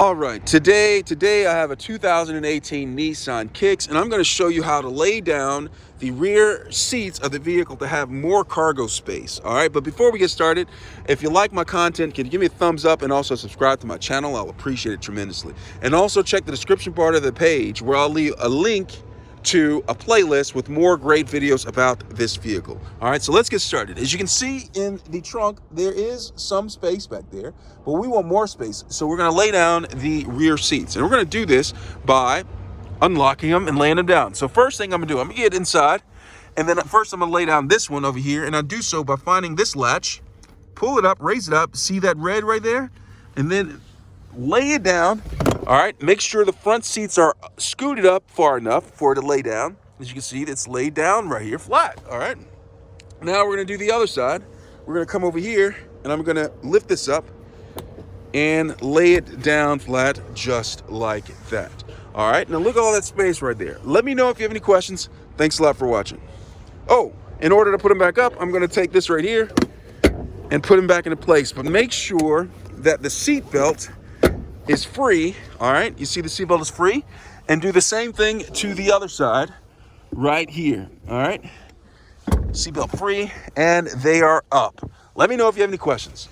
All right, today I have a 2018 Nissan Kicks, and I'm going to show you how to lay down the rear seats of the vehicle to have more cargo space. All right, but before we get started, if you like my content, can you give me a thumbs up and also subscribe to my channel? I'll appreciate it tremendously. And also check the description part of the page where I'll leave a link to a playlist with more great videos about this vehicle. All right, so let's get started. As you can see in the trunk, there is some space back there, but we want more space. So we're gonna lay down the rear seats, and we're gonna do this by unlocking them and laying them down. So first thing I'm gonna do, I'm gonna get inside, and then first I'm gonna lay down this one over here, and I do so by finding this latch, pull it up, raise it up, see that red right there? And then lay it down. All right, make sure the front seats are scooted up far enough for it to lay down. As you can see, it's laid down right here flat. All right, now we're gonna do the other side. We're gonna come over here and I'm gonna lift this up and lay it down flat just like that. All right, now look at all that space right there. Let me know if you have any questions. Thanks a lot for watching. Oh, in order to put them back up, I'm gonna take this right here and put them back into place, but make sure that the seat belt is free. All right, you see the seatbelt is free, and do the same thing to the other side right here. All right, seatbelt free, and they are up. Let me know if you have any questions.